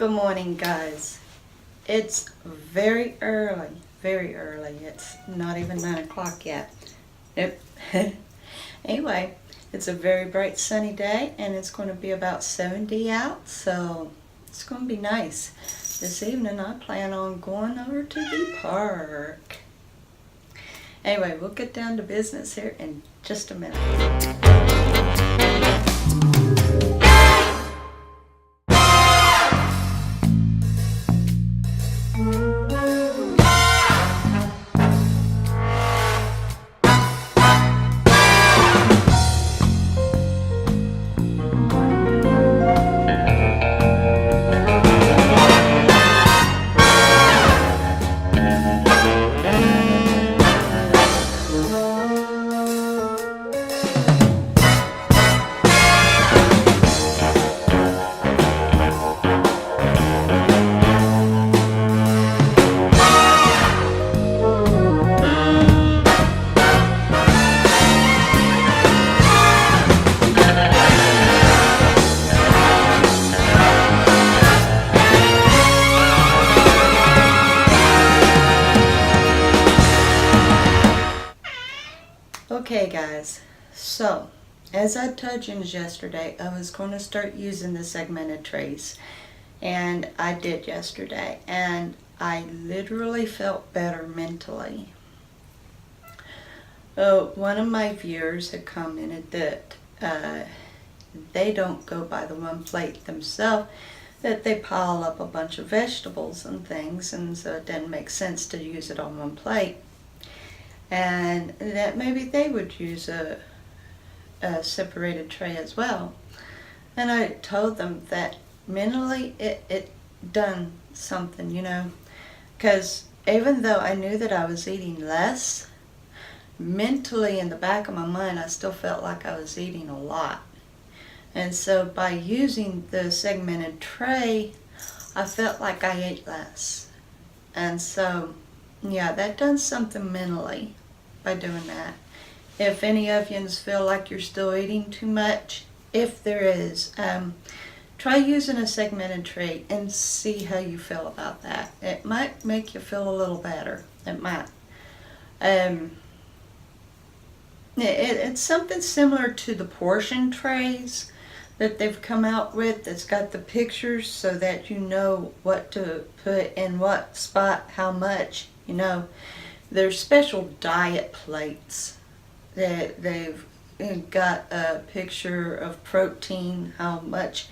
Good morning, guys. It's very early, very early. It's not even 9 o'clock yet. Nope. Anyway, it's a very bright sunny day and it's going to be about 70 out, so it's going to be nice. This evening I plan on going over to the park. Anyway, we'll get down to business here in just a minute. Okay guys, so as I told you yesterday, I was going to start using the segmented trays, and I did yesterday, and I literally felt better mentally. One of my viewers had commented that they don't go by the one plate themselves, that they pile up a bunch of vegetables and things, and so it didn't make sense to use it on one plate. And that maybe they would use a separated tray as well. And I told them that mentally it done something, because even though I knew that I was eating less, mentally in the back of my mind I still felt like I was eating a lot. And so by using the segmented tray, I felt like I ate less. And so yeah, that done something mentally by doing that. If any of you feel like you're still eating too much, if there is, try using a segmented tray and see how you feel about that. It might make you feel a little better. It might. It's something similar to the portion trays that they've come out with, that's got the pictures so that you know what to put in what spot, how much, There's special diet plates that they've got a picture of protein, how much,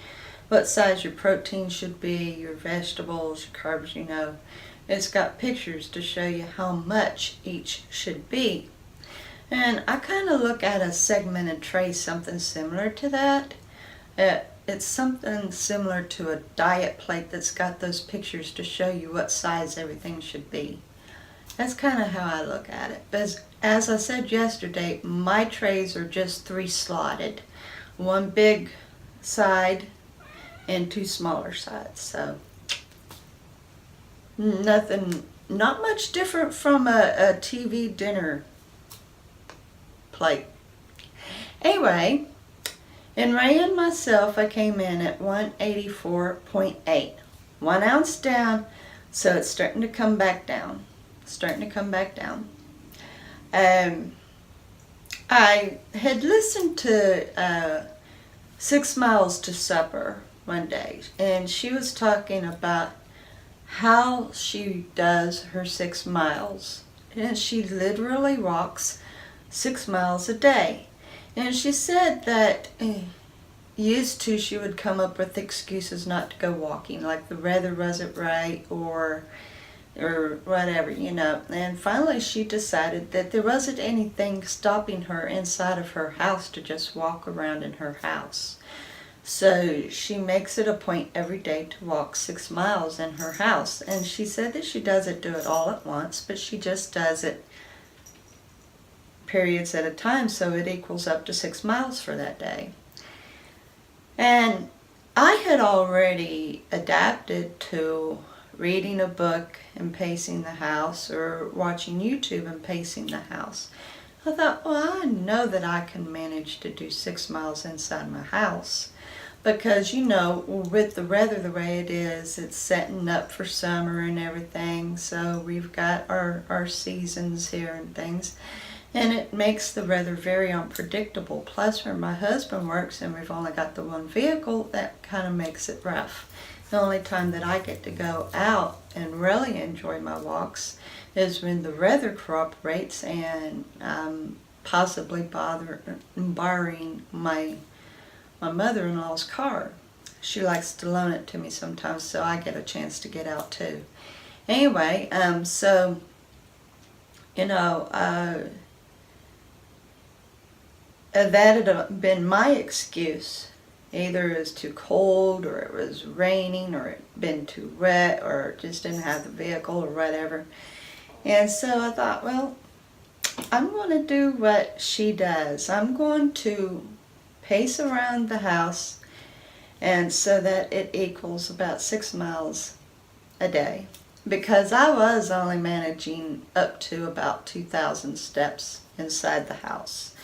what size your protein should be, your vegetables, your carbs, It's got pictures to show you how much each should be. And I kind of look at a segmented tray something similar to that. It's something similar to a diet plate that's got those pictures to show you what size everything should be. That's kind of how I look at it. But as I said yesterday, my trays are just 3 slotted. One big side and 2 smaller sides. So not much different from a TV dinner plate. Anyway, in weighing myself, I came in at 184.8. 1 ounce down, so it's starting to come back down. I had listened to 6 Miles to Supper one day, and she was talking about how she does her 6 miles. And she literally walks 6 miles a day. And she said that used to she would come up with excuses not to go walking, like the weather wasn't right or whatever, And finally she decided that there wasn't anything stopping her inside of her house to just walk around in her house. So she makes it a point every day to walk 6 miles in her house. And she said that she doesn't do it all at once, but she just does it periods at a time, so it equals up to 6 miles for that day. And I had already adapted to reading a book and pacing the house, or watching YouTube and pacing the house. I thought, well, I know that I can manage to do 6 miles inside my house. because you know, with the weather the way it is, it's setting up for summer and everything, so we've got our seasons here and things, and it makes the weather very unpredictable. Plus where my husband works and we've only got the one vehicle, that kind of makes it rough. The only time that I get to go out and really enjoy my walks is when the weather cooperates, and possibly borrowing my mother-in-law's car. She likes to loan it to me sometimes, so I get a chance to get out too. Anyway, so you know, that had been my excuse. Either it was too cold, or it was raining, or it been too wet, or just didn't have the vehicle, or whatever. And so I thought, well, I'm going to do what she does. I'm going to pace around the house, and so that it equals about 6 miles a day, because I was only managing up to about 2,000 steps inside the house.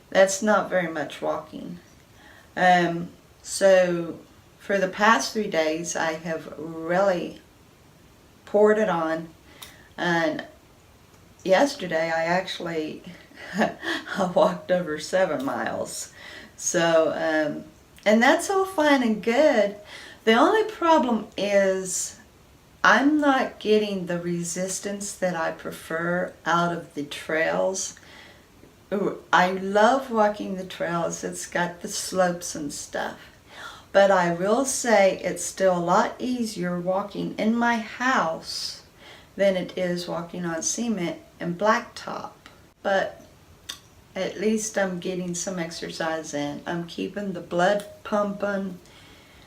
That's not very much walking. So for the past 3 days I have really poured it on, and yesterday I actually I walked over 7 miles. So, and that's all fine and good. The only problem is I'm not getting the resistance that I prefer out of the trails. Ooh, I love walking the trails. It's got the slopes and stuff. But I will say it's still a lot easier walking in my house than it is walking on cement and blacktop. But at least I'm getting some exercise in. I'm keeping the blood pumping,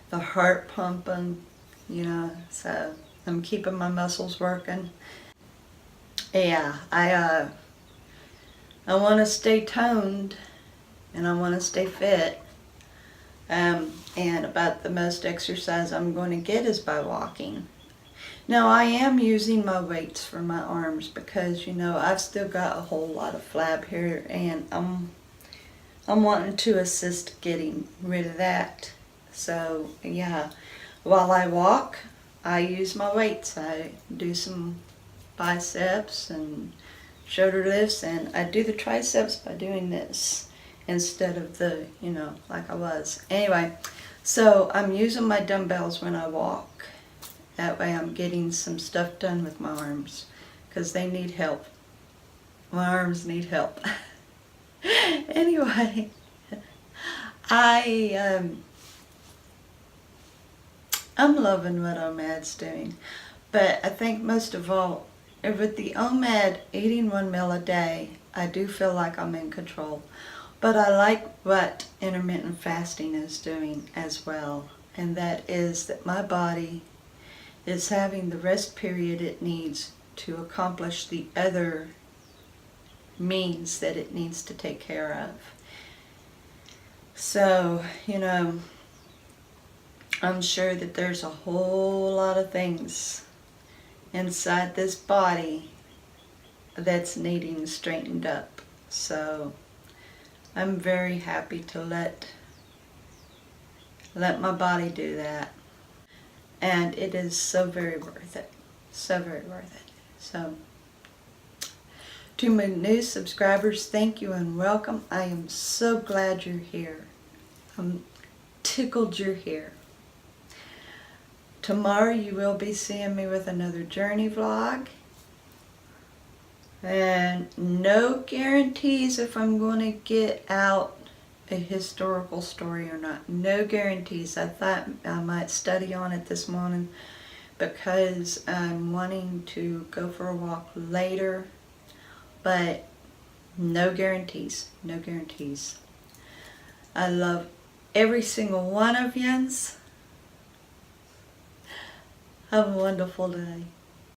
the heart pumping, you know, so I'm keeping my muscles working. Yeah, I want to stay toned, and I want to stay fit. And about the most exercise I'm going to get is by walking. Now I am using my weights for my arms because, you know, I've still got a whole lot of flab here, and I'm wanting to assist getting rid of that. So yeah, while I walk, I use my weights. I do some biceps and shoulder lifts, and I do the triceps by doing this instead of the, you know, like I was. Anyway, so I'm using my dumbbells when I walk. That way I'm getting some stuff done with my arms, because they need help. My arms need help. Anyway, I'm loving what OMAD's doing. But I think most of all, with the OMAD eating 1 meal a day, I do feel like I'm in control. But I like what intermittent fasting is doing as well. And that is that my body is having the rest period it needs to accomplish the other means that it needs to take care of. So, you know, I'm sure that there's a whole lot of things inside this body that's needing straightened up. So I'm very happy to let my body do that. And it is so very worth it. So very worth it. So, to my new subscribers, thank you and welcome. I am so glad you're here. I'm tickled you're here. Tomorrow you will be seeing me with another journey vlog. And no guarantees if I'm going to get out a historical story or not. No guarantees. I thought I might study on it this morning because I'm wanting to go for a walk later, but no guarantees. No guarantees. I love every single one of yous. Have a wonderful day.